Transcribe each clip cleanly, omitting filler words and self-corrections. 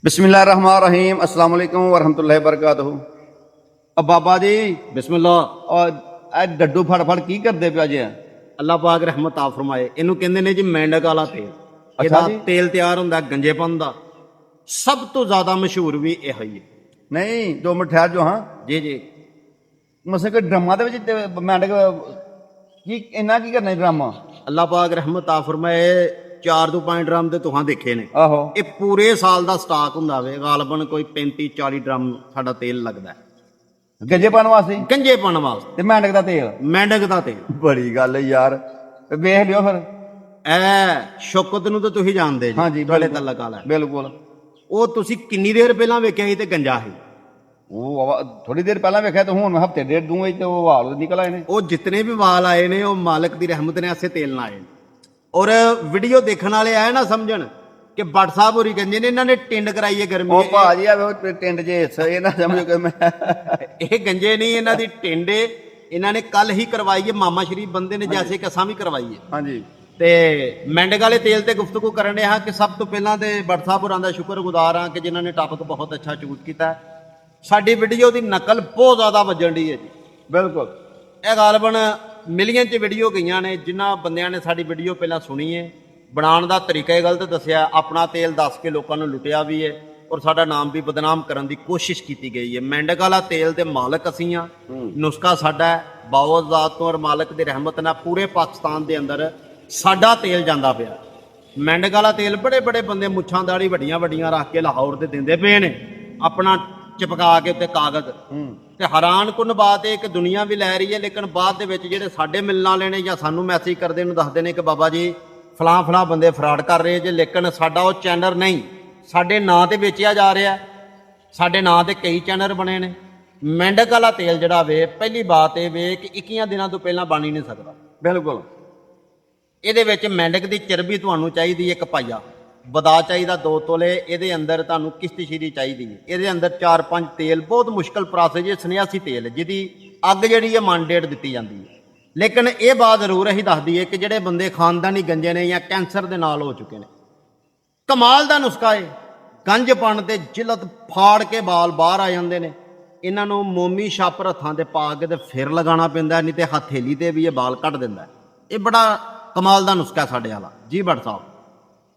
बिस्मिल्लाहिर्रहमानिर्रहीम अस्सलाम वालेकुम वरहमतुल्लाहि वबरकातुहू। अब बाबा जी बिस्मिल्ला। और डड्डू फड़ फड़ की करते पे जे? ਅੱਲਾ ਪਾਕ ਰਹਿਮਤ ਆ ਫਰਮਾਏ। ਇਹਨੂੰ ਕਹਿੰਦੇ ਨੇ ਜੀ ਮੈਂਡਕ ਵਾਲਾ ਤੇਲ। ਇਹਦਾ ਜੀ। ਤੇਲ ਤਿਆਰ ਹੁੰਦਾ ਗੰਜੇਪਨ ਦਾ। ਸਭ ਤੋਂ ਜ਼ਿਆਦਾ ਮਸ਼ਹੂਰ ਵੀ ਇਹੋ ਹੀ ਹੈ। नहीं 2 मिनट ठहर जो। हाँ ਜੀ ਜੀ। मसे कोई ड्रामा दे विच मैंडक की इन्ना की करना ड्रामा? ਅੱਲਾ ਪਾਕ ਰਹਿਮਤ ਆ ਫਰਮਾਏ 4 ਤੋਂ 5 ਡਰਮ ਤੇ ਤੁਹਾਂ ਦੇਖੇ ਨੇ। आहो ਇਹ ਪੂਰੇ ਸਾਲ ਦਾ ਸਟਾਕ ਹੁੰਦਾ ਵੇ। ਗਾਲਬਨ ਕੋਈ 35-40 ਡਰਮ ਸਾਡਾ ਤੇਲ ਲੱਗਦਾ ਹੈ गंजे पाने वास्ते ਗੰਜੇਪਨ ਵਾਸਤੇ। ते मैंडक दा तेल ਮੈਂਡਕ ਦਾ ਤੇਲ बड़ी गल है यार। वेख लियो फिर। ਐ ਸ਼ੌਕਤ ਨੂੰ ਤਾਂ ਤੁਸੀਂ ਜਾਣਦੇ हाँ ਜੀ। जी ਤੁਹਾਡੇ ਤਲਕ ਵਾਲਾ बिल्कुल। ਉਹ ਤੁਸੀਂ ਕਿੰਨੀ ਦੇਰ ਪਹਿਲਾਂ ਵੇਖਿਆ ਸੀ ਤੇ ਗੰਜਾ ਸੀ। वो थोड़ी देर पहला वेख्या तो हुण हफ्ते डेढ़ दूं ते वो वाल निकल आए ने। ਉਹ ਜਿਤਨੇ ਵੀ ਵਾਲ ਆਏ ਨੇ ਉਹ ਮਾਲਕ ਦੀ ਰਹਿਮਤ ਨੇ ਐਸੇ ਤੇਲ ਨਾਲ ਆਏ ਨੇ। ਔਰ ਵੀਡੀਓ ਦੇਖਣ ਵਾਲੇ ਆਏ ਨਾ ਸਮਝਣ ਕਿ ਬੱਟ ਸਾਹਿਬ ਹੋਰੀ ਕਹਿੰਦੇ ਨੇ ਇਹਨਾਂ ਨੇ ਟਿੰਡ ਕਰਾਈ ਹੈ ਗਰਮੀ। ओ भाजी आ टिंड जे ये ना समझो कि मैं ਇਹ ਗੰਜੇ ਨਹੀਂ, ਇਹਨਾਂ ਦੀ ਟਿੰਡ ਏ। ਇਹਨਾਂ ਨੇ ਕੱਲ ਹੀ ਕਰਵਾਈ ਹੈ। ਮਾਮਾ ਸ਼ਰੀਫ ਬੰਦੇ ਨੇ ਜੈਸੇ ਕਿ ਅਸਾਂ ਵੀ ਕਰਵਾਈ ਹੈ। हाँ जी ਤੇ ਮੈਂਡਕ ਵਾਲੇ ਤੇਲ ਤੇ ਗੁਫ਼ਤਗੂ ਕਰਨ ਦੇ ਹਾਂ ਕਿ ਸਭ ਤੋਂ ਪਹਿਲਾਂ ਤੇ ਬੱਟ ਸਾਹਿਬ ਹੋਰਾਂ ਦਾ ਸ਼ੁਕਰਗੁਜ਼ਾਰ ਹਾਂ ਕਿ ਜਿਨ੍ਹਾਂ ਨੇ ਟਾਪਿਕ ਬਹੁਤ ਅੱਛਾ ਚੂਜ਼ ਕੀਤਾ। ਸਾਡੀ ਵੀਡੀਓ ਦੀ ਨਕਲ ਬਹੁਤ ਜ਼ਿਆਦਾ ਵੱਜਣ ਦੀ ਹੈ ਜੀ। बिल्कुल। ਇਹ ਗਾਲਬਨ ਮਿਲੀਅਨ 'ਚ ਵੀਡੀਓ ਗਈਆਂ ਨੇ। ਜਿਨ੍ਹਾਂ ਬੰਦਿਆਂ ਨੇ ਸਾਡੀ ਵੀਡੀਓ ਪਹਿਲਾਂ ਸੁਣੀ ਹੈ, ਬਣਾਉਣ ਦਾ ਤਰੀਕਾ ਹੀ ਗਲਤ ਦੱਸਿਆ, ਆਪਣਾ ਤੇਲ ਦੱਸ ਕੇ ਲੋਕਾਂ ਨੂੰ ਲੁੱਟਿਆ ਵੀ ਹੈ ਔਰ ਸਾਡਾ ਨਾਮ ਵੀ ਬਦਨਾਮ ਕਰਨ ਦੀ ਕੋਸ਼ਿਸ਼ ਕੀਤੀ ਗਈ ਹੈ। ਮੈਂਡਕ ਵਾਲਾ ਤੇਲ ਦੇ ਮਾਲਕ ਅਸੀਂ ਹਾਂ। ਨੁਸਖਾ ਸਾਡਾ ਹੈ। ਬਾਵਜ਼ਾਤ ਤੋਂ ਔਰ ਮਾਲਕ ਦੀ ਰਹਿਮਤ ਨਾਲ ਪੂਰੇ ਪਾਕਿਸਤਾਨ ਦੇ ਅੰਦਰ ਸਾਡਾ ਤੇਲ ਜਾਂਦਾ ਪਿਆ। ਮੈਂਡਕ ਵਾਲਾ ਤੇਲ ਬੜੇ ਬੜੇ ਬੰਦੇ ਮੁੱਛਾਂ ਦਾੜੀ ਵੱਡੀਆਂ ਵੱਡੀਆਂ ਰੱਖ ਕੇ ਲਾਹੌਰ ਦੇ ਦਿੰਦੇ ਪਏ ਨੇ, ਆਪਣਾ ਚਿਪਕਾ ਕੇ ਉੱਤੇ ਕਾਗਜ਼। ਤੇ ਹੈਰਾਨ ਕੁਨ ਬਾਤ ਹੈ ਕਿ ਦੁਨੀਆ ਵੀ ਲੈ ਰਹੀ ਹੈ, ਲੇਕਿਨ ਬਾਅਦ ਦੇ ਵਿੱਚ ਜਿਹੜੇ ਸਾਡੇ ਮਿਲਣ ਵਾਲੇ ਨੇ ਜਾਂ ਸਾਨੂੰ ਮੈਸੇਜ ਕਰਦੇ ਨੂੰ ਦੱਸਦੇ ਨੇ ਕਿ ਬਾਬਾ ਜੀ ਫਲਾਂ ਫਲਾਂ ਬੰਦੇ ਫਰਾਡ ਕਰ ਰਹੇ ਜੇ, ਲੇਕਿਨ ਸਾਡਾ ਉਹ ਚੈਨਲ ਨਹੀਂ, ਸਾਡੇ ਨਾਂ ਤੇ ਵੇਚਿਆ ਜਾ ਰਿਹਾ। ਸਾਡੇ ਨਾਂ ਤੇ ਕਈ ਚੈਨਲ ਬਣੇ ਨੇ। ਮੈਂਡਕ ਵਾਲਾ ਤੇਲ ਜਿਹੜਾ ਵੇ, ਪਹਿਲੀ ਬਾਤ ਇਹ ਵੇ ਕਿ 21 ਦਿਨਾਂ ਤੋਂ ਪਹਿਲਾਂ ਬਣ ਹੀ ਨਹੀਂ ਸਕਦਾ। बिल्कुल। ਇਹਦੇ ਵਿੱਚ ਮੈਂਡਕ ਦੀ ਚਰਬੀ ਤੁਹਾਨੂੰ ਚਾਹੀਦੀ 1 ਪਾਈਆ, ਬਦਾ ਚਾਹੀਦਾ 2 ਤੋਲੇ, ਇਹਦੇ ਅੰਦਰ ਤੁਹਾਨੂੰ ਕਿਸ਼ਤਸ਼ੀਰੀ ਚਾਹੀਦੀ ਹੈ, ਇਹਦੇ ਅੰਦਰ 4-5 ਤੇਲ। ਬਹੁਤ ਮੁਸ਼ਕਲ ਪ੍ਰੋਸੈਸ ਹੈ। ਸਨਿਆਸੀ ਤੇਲ ਹੈ ਜਿਹਦੀ ਅੱਗ ਜਿਹੜੀ ਹੈ ਮਾਨਡੇਟ ਦਿੱਤੀ ਜਾਂਦੀ ਹੈ। ਲੇਕਿਨ ਇਹ ਬਾਤ ਜ਼ਰੂਰ ਅਸੀਂ ਦੱਸਦੀ ਹੈ ਕਿ ਜਿਹੜੇ ਬੰਦੇ ਖਾਨਦਾਨੀ ਗੰਜੇ ਨੇ ਜਾਂ ਕੈਂਸਰ ਦੇ ਨਾਲ ਹੋ ਚੁੱਕੇ ਨੇ, ਕਮਾਲ ਦਾ ਨੁਸਖਾ ਹੈ। ਗੰਜਪਣ ਤੇ ਜਿਲਤ ਫਾੜ ਕੇ ਵਾਲ ਬਾਹਰ ਆ ਜਾਂਦੇ ਨੇ। ਇਹਨਾਂ ਨੂੰ ਮੋਮੀ ਛਾਪਰ ਹੱਥਾਂ ਤੇ ਪਾ ਕੇ ਤੇ ਫਿਰ ਲਗਾਉਣਾ ਪੈਂਦਾ, ਨਹੀਂ ਤੇ ਹਥੇਲੀ ਤੇ ਵੀ ਇਹ ਵਾਲ ਕੱਢ ਦਿੰਦਾ। ਇਹ ਬੜਾ ਕਮਾਲ ਦਾ ਨੁਸਖਾ ਸਾਡੇ ਵਾਲਾ ਜੀ ਬੱਟ ਸਾਹਿਬ।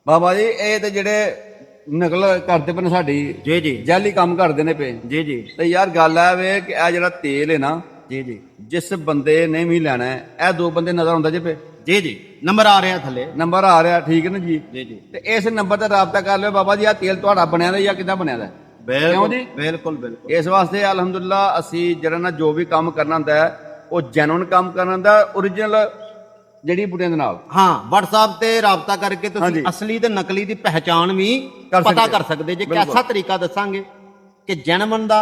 बाबा जी ये तो जेडे नकल करते पे साडी जी जी जैली काम करते ने पे जी जी तो यार गल है वे कि आ जेड़ा तेल है ना, जी जी जिस बंदे ने भी लेना है, ए 2 बंदे नजर आउंदा जे पे जी जी नंबर आ रहा थले। नंबर आ रहा ठीक है ना जी। जी जी ते इस नंबर ते राबता कर लियो बाबा जी। आ तेल तुहाडा बनया दा या किदां बनया दा? बिल्कुल जी बिल्कुल बिल्कुल। इस वास्ते अलहमदुलिल्लाह असी जेड़ा ना जो भी काम करना हुंदा है वो जेन्युइन काम करना हुंदा, ओरिजिनल जड़ी बूटियां दे नाल। हाँ WhatsApp ਤੇ ਰਾਬਤਾ ਕਰਕੇ ਤੁਸੀਂ ਅਸਲੀ ਤੇ ਨਕਲੀ ਦੀ ਪਹਿਚਾਣ ਵੀ ਪਤਾ ਕਰ ਸਕਦੇ ਜੇ। ਕਿਹੜਾ ਤਰੀਕਾ ਦੱਸਾਂਗੇ ਕਿ ਜੈਨੂਇਨ ਦਾ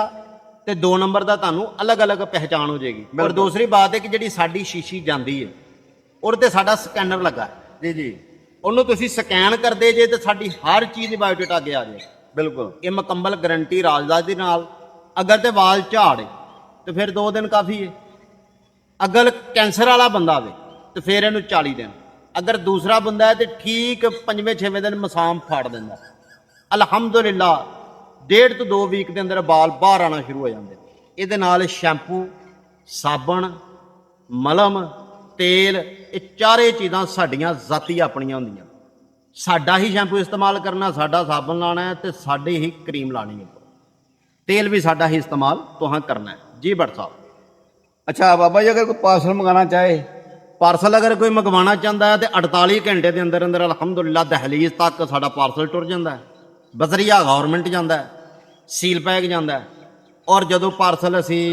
ਤੇ 2 ਨੰਬਰ ਦਾ ਤੁਹਾਨੂੰ ਅਲੱਗ-ਅਲੱਗ ਪਹਿਚਾਣ ਹੋ ਜਾਏਗੀ। ਔਰ ਦੂਸਰੀ ਬਾਤ ਹੈ ਕਿ ਜਿਹੜੀ ਸਾਡੀ ਸ਼ੀਸ਼ੀ ਜਾਂਦੀ ਹੈ ਉਹਦੇ ਤੇ ਸਾਡਾ ਸਕੈਨਰ ਲੱਗਾ ਹੈ। जी जी ਉਹਨੂੰ ਤੁਸੀਂ ਸਕੈਨ ਕਰਦੇ ਜੇ ਤੇ ਸਾਡੀ ਹਰ ਚੀਜ਼ ਦੀ ਬਾਇਓਡਾਟਾ ਅੱਗੇ ਆ ਜਾਏ। बिल्कुल। ਇਹ ਮੁਕੰਮਲ ਗਾਰੰਟੀ ਰਾਜਦਾਸ ਦੇ ਨਾਲ। ਅਗਰ ਤੇ ਵਾਲ ਝਾੜੇ ਤੇ ਫਿਰ 2 ਦਿਨ ਕਾਫੀ ਹੈ। ਅਗਰ ਕੈਂਸਰ ਵਾਲਾ ਬੰਦਾ ਵੇ ਤੇ ਫਿਰ ਇਹਨੂੰ 40 ਦਿਨ। ਅਗਰ ਦੂਸਰਾ ਬੰਦਾ ਹੈ ਤੇ ਠੀਕ 5ਵੇਂ-6ਵੇਂ ਦਿਨ ਮਸਾਮ ਫਾੜ ਦਿੰਦਾ। ਅਲਹਮਦੁਲਿਲਾ 1.5 ਤੋਂ 2 ਵੀਕ ਦੇ ਅੰਦਰ ਵਾਲ ਬਾਹਰ ਆਉਣਾ ਸ਼ੁਰੂ ਹੋ ਜਾਂਦੇ। ਇਹਦੇ ਨਾਲ ਸ਼ੈਂਪੂ, ਸਾਬਣ, ਮਲਮ, ਤੇਲ, ਇਹ ਚਾਰੇ ਚੀਜ਼ਾਂ ਸਾਡੀਆਂ ਜ਼ਾਤੀ ਆਪਣੀਆਂ ਹੁੰਦੀਆਂ। ਸਾਡਾ ਹੀ ਸ਼ੈਂਪੂ ਇਸਤੇਮਾਲ ਕਰਨਾ, ਸਾਡਾ ਸਾਬਣ ਲਾਣਾ ਹੈ ਤੇ ਸਾਡੀ ਹੀ ਕਰੀਮ ਲਾਣੀ ਹੈ। ਤੇਲ ਵੀ ਸਾਡਾ ਹੀ ਇਸਤੇਮਾਲ ਤੁਹਾਂ ਕਰਨਾ ਹੈ ਜੀ ਬੱਟ ਸਾਹਿਬ। अच्छा बाबा जी अगर कोई पार्सल मंगाना चाहे? ਪਾਰਸਲ ਅਗਰ ਕੋਈ ਮੰਗਵਾਉਣਾ ਚਾਹੁੰਦਾ ਹੈ ਤੇ 48 ਘੰਟੇ ਦੇ ਅੰਦਰ ਅੰਦਰ ਅਲਹਮਦੁਲਿਲਾ ਦਹਲੀਜ਼ ਤੱਕ ਸਾਡਾ ਪਾਰਸਲ ਟੁਰ ਜਾਂਦਾ ਹੈ। ਬਜ਼ਰੀਆ ਗਵਰਨਮੈਂਟ ਜਾਂਦਾ ਹੈ, ਸੀਲ ਪੈਕ ਜਾਂਦਾ ਹੈ। ਔਰ ਜਦੋਂ ਪਾਰਸਲ ਅਸੀਂ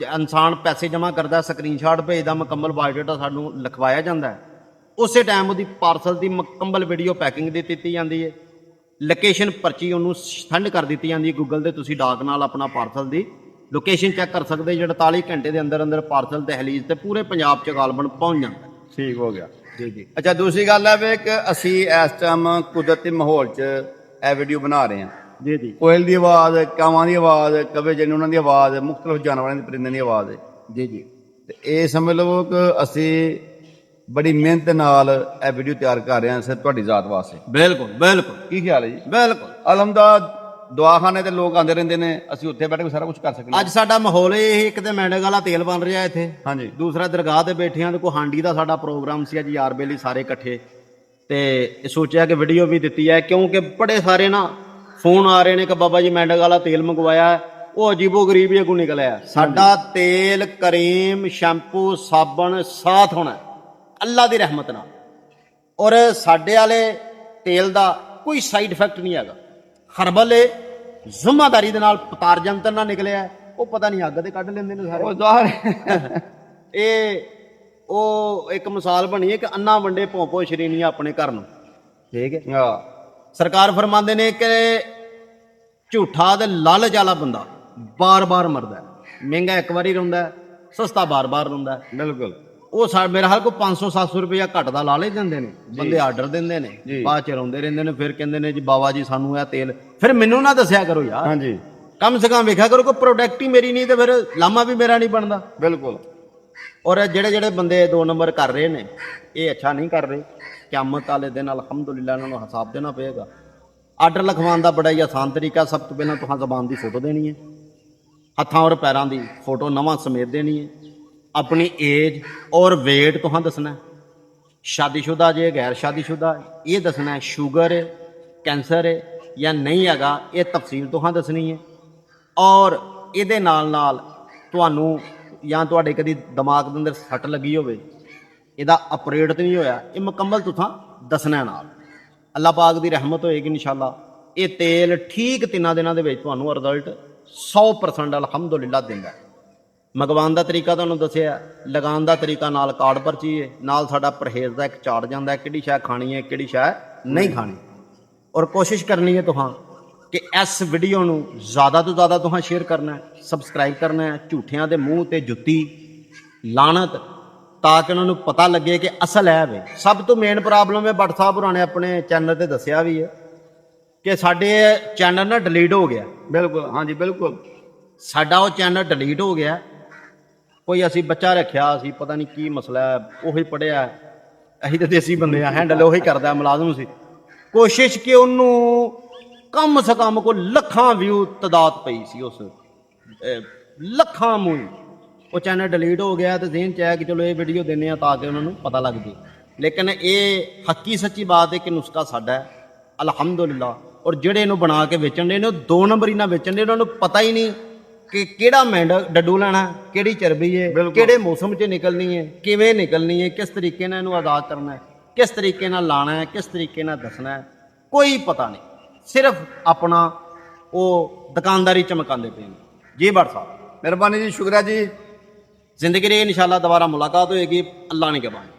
ਇਨਸਾਨ ਪੈਸੇ ਜਮ੍ਹਾਂ ਕਰਦਾ, ਸਕਰੀਨਸ਼ਾਟ ਭੇਜਦਾ, ਮੁਕੰਮਲ ਬਾਇਓਡਾਟਾ ਸਾਨੂੰ ਲਿਖਵਾਇਆ ਜਾਂਦਾ ਹੈ। ਉਸੇ ਟਾਈਮ ਉਹਦੀ ਪਾਰਸਲ ਦੀ ਮੁਕੰਮਲ ਵੀਡੀਓ ਪੈਕਿੰਗ ਦੀ ਦਿੱਤੀ ਜਾਂਦੀ ਹੈ। ਲੋਕੇਸ਼ਨ ਪਰਚੀ ਉਹਨੂੰ ਸੈਂਡ ਕਰ ਦਿੱਤੀ ਜਾਂਦੀ ਹੈ ਗੂਗਲ ਤੇ। ਤੁਸੀਂ ਡਾਕ ਨਾਲ ਆਪਣਾ ਪਾਰਸਲ ਦੀ ਲੋਕੇਸ਼ਨ ਚੈੱਕ ਕਰ ਸਕਦੇ। 48 ਘੰਟੇ ਦੇ ਅੰਦਰ ਅੰਦਰ ਪਾਰਸਲ ਦਹਲੀਜ਼ ਤੇ ਪੂਰੇ ਪੰਜਾਬ 'ਚ ਗਾਲਬਨ ਪਹੁੰਚ ਜਾਂਦਾ। ठीक हो गया ਜੀ ਜੀ अच्छा दूसरी गल है वे कि असी इस टाइम कुदरती माहौल च ਇਹ ਵੀਡੀਓ ਬਣਾ ਰਹੇ ਹਾਂ। ਜੀ ਜੀ ਕੋਇਲ ਦੀ ਆਵਾਜ਼, ਕਾਵਾਂ ਦੀ ਆਵਾਜ਼, ਕਵੇ ਜਨ ਉਹਨਾਂ ਦੀ ਆਵਾਜ਼, ਮੁxtਲਫ ਜਾਨਵਰਾਂ ਦੇ ਪਰਿੰਦਿਆਂ ਦੀ ਆਵਾਜ਼ ਹੈ ਜੀ ਜੀ ਤੇ ਇਹ ਸਮਝ ਲਵੋ ਕਿ ਅਸੀਂ ਬੜੀ ਮਿਹਨਤ ਨਾਲ ਇਹ ਵੀਡੀਓ ਤਿਆਰ ਕਰ ਰਹੇ ਹਾਂ ਸਿਰਫ ਤੁਹਾਡੀ ਜ਼ਾਤ ਵਾਸਤੇ। ਬਿਲਕੁਲ ਬਿਲਕੁਲ ਕੀ ਖਿਆਲ ਹੈ ਜੀ? ਬਿਲਕੁਲ ਅਲਹਮਦੁਲਿਲਾ ਦਵਾਖਾਨੇ ਤੇ ਲੋਕ ਆਉਂਦੇ ਰਹਿੰਦੇ ਨੇ, ਅਸੀਂ ਉੱਥੇ ਬੈਠ ਕੇ ਸਾਰਾ ਕੁਝ ਕਰ ਸਕਦੇ ਹਾਂ। ਅੱਜ ਸਾਡਾ ਮਾਹੌਲ ਇਹ, ਇੱਕ ਤੇ ਮੈਂਡਕ ਵਾਲਾ ਤੇਲ ਬਣ ਰਿਹਾ ਇੱਥੇ, ਹਾਂਜੀ ਦੂਸਰਾ ਦਰਗਾਹ ਤੇ ਬੈਠੇ ਹਾਂ ਤੇ ਕੋਈ ਹਾਂਡੀ ਦਾ ਸਾਡਾ ਪ੍ਰੋਗਰਾਮ ਸੀ ਅੱਜ ਯਾਰ ਬੇਲੀ ਸਾਰੇ ਇਕੱਠੇ, ਤੇ ਸੋਚਿਆ ਕਿ ਵੀਡੀਓ ਵੀ ਦਿੱਤੀ ਹੈ, ਕਿਉਂਕਿ ਬੜੇ ਸਾਰੇ ਨਾ ਫੋਨ ਆ ਰਹੇ ਨੇ ਕਿ ਬਾਬਾ ਜੀ ਮੈਂਡਕ ਵਾਲਾ ਤੇਲ ਮੰਗਵਾਇਆ, ਉਹ ਅਜੀਬੋ ਗਰੀਬ ਹੀ ਅੱਗੋਂ ਨਿਕਲਿਆ। ਸਾਡਾ ਤੇਲ, ਕਰੀਮ, ਸ਼ੈਂਪੂ, ਸਾਬਣ ਸਾਥ ਹੋਣਾ ਅੱਲਾ ਦੀ ਰਹਿਮਤ ਨਾਲ, ਔਰ ਸਾਡੇ ਵਾਲੇ ਤੇਲ ਦਾ ਕੋਈ ਸਾਈਡ ਇਫੈਕਟ ਨਹੀਂ ਹੈਗਾ। ਹਰਬਲ ਜ਼ਿੰਮੇਦਾਰੀ ਦੇ ਨਾਲ ਪਤਾਰ ਜੰਤਰ ਨਾਲ ਨਿਕਲਿਆ, ਉਹ ਪਤਾ ਨਹੀਂ ਅੱਗ ਤੇ ਕੱਢ ਲੈਂਦੇ ਨੇ ਸਾਰੇ। ਉਹ ਜ਼ਾਹਰ ਇਹ ਉਹ ਇੱਕ ਮਿਸਾਲ ਬਣੀ ਹੈ ਕਿ ਅੰਨਾ ਵੰਡੇ ਭੋਂ ਸ਼ਰੀਨੀ ਆਪਣੇ ਘਰ ਨੂੰ, ਠੀਕ ਹੈ। ਹਾਂ ਸਰਕਾਰ ਫਰਮਾਉਂਦੇ ਨੇ ਕਿ ਝੂਠਾ ਤੇ ਲਾਲਚ ਵਾਲਾ ਬੰਦਾ ਬਾਰ-ਬਾਰ ਮਰਦਾ ਹੈ, ਮਹਿੰਗਾ ਇੱਕ ਵਾਰੀ ਰੋਂਦਾ ਹੈ, ਸਸਤਾ ਬਾਰ-ਬਾਰ ਰੋਂਦਾ ਹੈ। ਬਿਲਕੁਲ। ਉਹ ਮੇਰੇ ਹਾਲ ਕੋ 500-700 ਰੁਪਇਆ ਘੱਟ ਦਾ ਲਾ ਲੈ ਦਿੰਦੇ ਨੇ, ਬੰਦੇ ਆਰਡਰ ਦਿੰਦੇ ਨੇ, ਬਾਅਦ ਚ ਰੋਂਦੇ ਰਹਿੰਦੇ ਨੇ, ਫਿਰ ਕਹਿੰਦੇ ਨੇ ਜੀ ਬਾਬਾ ਜੀ ਸਾਨੂੰ ਇਹ ਤੇਲ, ਫਿਰ ਮੈਨੂੰ ਨਾ ਦੱਸਿਆ ਕਰੋ ਯਾਰ, ਹਾਂਜੀ ਕਮ ਸੇ ਕਮ ਵੇਖਿਆ ਕਰੋ ਕੋਈ ਪ੍ਰੋਡਕਟ ਹੀ ਮੇਰੀ ਨਹੀਂ ਤੇ ਫਿਰ ਲਾਮਾ ਵੀ ਮੇਰਾ ਨਹੀਂ ਬਣਦਾ। ਬਿਲਕੁਲ। ਔਰ ਜਿਹੜੇ ਬੰਦੇ 2 ਨੰਬਰ ਕਰ ਰਹੇ ਨੇ, ਇਹ ਅੱਛਾ ਨਹੀਂ ਕਰ ਰਹੇ। ਕਿਆਮਤ ਵਾਲੇ ਦਿਨ ਅਲਹਮਦੁਲਿਲਾ ਇਹਨਾਂ ਨੂੰ ਹਿਸਾਬ ਦੇਣਾ ਪਏਗਾ। ਆਰਡਰ ਲਿਖਵਾਉਣ ਦਾ ਬੜਾ ਹੀ ਆਸਾਨ ਤਰੀਕਾ, ਸਭ ਤੋਂ ਪਹਿਲਾਂ ਤੁਸੀਂ ਜ਼ਬਾਨ ਦੀ ਫੋਟੋ ਦੇਣੀ ਹੈ, ਹੱਥਾਂ ਔਰ ਪੈਰਾਂ ਦੀ ਫੋਟੋ ਨਵਾਂ ਸਮੇਤ ਦੇਣੀ ਹੈ, ਆਪਣੀ ਏਜ ਔਰ weight ਤੁਸੀਂ ਦੱਸਣਾ, ਸ਼ਾਦੀशुदा ਜੇ ਗੈਰ ਸ਼ਾਦੀशुदा ਇਹ ਦੱਸਣਾ, ਸ਼ੂਗਰ ਹੈ, ਕੈਂਸਰ ਹੈ ਜਾਂ ਨਹੀਂ ਹੈਗਾ, ਇਹ ਤਫਸੀਲ ਤੁਸੀਂ ਦੱਸਣੀ ਹੈ। ਔਰ ਇਹਦੇ ਨਾਲ ਤੁਹਾਨੂੰ ਜਾਂ ਤੁਹਾਡੇ ਕਦੀ ਦਿਮਾਗ ਦੇ ਅੰਦਰ ਸੱਟ ਲੱਗੀ ਹੋਵੇ, ਇਹਦਾ ਆਪਰੇਟ ਤਾਂ ਨਹੀਂ ਹੋਇਆ, ਇਹ ਮੁਕੰਮਲ ਤੁਸੀਂ ਦੱਸਣਾ ਨਾਲ। ਅੱਲਾਹ ਪਾਕ ਦੀ ਰਹਿਮਤ ਹੋਏਗੀ ਇਨਸ਼ਾਅੱਲਾ। ਇਹ ਤੇਲ ਠੀਕ 3 ਦਿਨਾਂ ਦੇ ਵਿੱਚ ਤੁਹਾਨੂੰ ਰਿਜ਼ਲਟ 100% ਅਲਹਮਦੁਲਿਲਾ ਦਿੰਦਾ। ਮੰਗਵਾਉਣ ਦਾ ਤਰੀਕਾ ਤੁਹਾਨੂੰ ਦੱਸਿਆ, ਲਗਾਉਣ ਦਾ ਤਰੀਕਾ ਨਾਲ ਕਾਰਡ ਪਰਚੀ ਹੈ, ਨਾਲ ਸਾਡਾ ਪਰਹੇਜ਼ ਦਾ ਇੱਕ ਚਾਰਟ ਜਾਂਦਾ, ਕਿਹੜੀ ਸ਼ੈ ਖਾਣੀ ਹੈ ਕਿਹੜੀ ਸ਼ੈ ਨਹੀਂ ਖਾਣੀ। ਔਰ ਕੋਸ਼ਿਸ਼ ਕਰਨੀ ਹੈ ਤੁਹਾਂ ਕਿ ਇਸ ਵੀਡੀਓ ਨੂੰ ਜ਼ਿਆਦਾ ਤੋਂ ਜ਼ਿਆਦਾ ਤੁਹਾਂ ਸ਼ੇਅਰ ਕਰਨਾ ਹੈ, ਸਬਸਕ੍ਰਾਈਬ ਕਰਨਾ ਹੈ, ਝੂਠਿਆਂ ਦੇ ਮੂੰਹ ਤੇ ਜੁੱਤੀ ਲਾਨਤ, ਤਾਂ ਕਿ ਉਹਨਾਂ ਨੂੰ ਪਤਾ ਲੱਗੇ ਕਿ ਅਸਲ ਹੈ ਵੇ। ਸਭ ਤੋਂ ਮੇਨ ਪ੍ਰੋਬਲਮ ਹੈ, ਭੱਟ ਸਾਹਿਬ ਹੋਰਾਂ ਨੇ ਆਪਣੇ ਚੈਨਲ ਤੇ ਦੱਸਿਆ ਵੀ ਹੈ ਕਿ ਸਾਡੇ ਚੈਨਲ ਨਾ ਡਿਲੀਟ ਹੋ ਗਿਆ। ਬਿਲਕੁਲ ਹਾਂਜੀ ਬਿਲਕੁਲ। ਸਾਡਾ ਉਹ ਚੈਨਲ ਡਿਲੀਟ ਹੋ ਗਿਆ, ਕੋਈ ਅਸੀਂ ਬੱਚਾ ਰੱਖਿਆ, ਅਸੀਂ ਪਤਾ ਨਹੀਂ ਕੀ ਮਸਲਾ ਹੈ, ਉਹੀ ਪੜਿਆ, ਅਸੀਂ ਤਾਂ ਦੇਸੀ ਬੰਦੇ ਆ, ਹੈਂਡਲ ਉਹੀ ਕਰਦਾ, ਮੁਲਾਜ਼ਮ ਸੀ। ਕੋਸ਼ਿਸ਼ ਕਿ ਉਹਨੂੰ ਕਮ ਸੇ ਕਮ ਕੋ ਲੱਖਾਂ ਵਿਊ ਤਦਾਦ ਪਈ ਸੀ, ਉਸ ਲੱਖਾਂ ਮੂੰਹ, ਉਹ ਚੈਨਲ ਡਿਲੀਟ ਹੋ ਗਿਆ। ਤੇ ਜ਼ਿਹਨ ਚ ਆਇਆ ਕਿ ਚਲੋ ਇਹ ਵੀਡੀਓ ਦਿੰਦੇ ਆ ਤਾਂ ਕਿ ਉਹਨਾਂ ਨੂੰ ਪਤਾ ਲੱਗ ਜੇ। ਲੇਕਿਨ ਇਹ ਹੱਕੀ ਸੱਚੀ ਬਾਤ ਹੈ ਕਿ ਨੁਸਖਾ ਸਾਡਾ ਹੈ ਅਲਹਮਦੁਲਿਲਾ। ਔਰ ਜਿਹੜੇ ਇਹਨੂੰ ਬਣਾ ਕੇ ਵੇਚਣ ਦੇ ਨੇ, ਉਹ 2 ਨੰਬਰੀ ਨਾਲ ਵੇਚਣ ਦੇ, ਉਹਨਾਂ ਨੂੰ ਪਤਾ ਹੀ ਨਹੀਂ ਕਿ ਕਿਹੜਾ ਡੱਡੂ ਲੈਣਾ, ਕਿਹੜੀ ਚਰਬੀ ਹੈ, ਕਿਹੜੇ ਮੌਸਮ 'ਚ ਨਿਕਲਣੀ ਹੈ, ਕਿਵੇਂ ਨਿਕਲਣੀ ਹੈ, ਕਿਸ ਤਰੀਕੇ ਨਾਲ ਇਹਨੂੰ ਆਜ਼ਾਦ ਕਰਨਾ ਹੈ, ਕਿਸ ਤਰੀਕੇ ਨਾਲ ਲਾਣਾ ਹੈ, ਕਿਸ ਤਰੀਕੇ ਨਾਲ ਦੱਸਣਾ ਹੈ, ਕੋਈ ਪਤਾ ਨਹੀਂ। ਸਿਰਫ ਆਪਣਾ ਉਹ ਦੁਕਾਨਦਾਰੀ ਚਮਕਾਉਂਦੇ ਪਏ ਨੇ। ਜੀ ਭੱਟ ਸਾਹਿਬ ਮਿਹਰਬਾਨੀ ਜੀ, ਸ਼ੁਕਰੀਆ ਜੀ। ਜ਼ਿੰਦਗੀ ਦੇ ਇਨਸ਼ਾਅੱਲਾ ਦੁਬਾਰਾ ਮੁਲਾਕਾਤ ਹੋਏਗੀ, ਅੱਲਾ ਨੇ ਕੇ ਬਾਅਦ।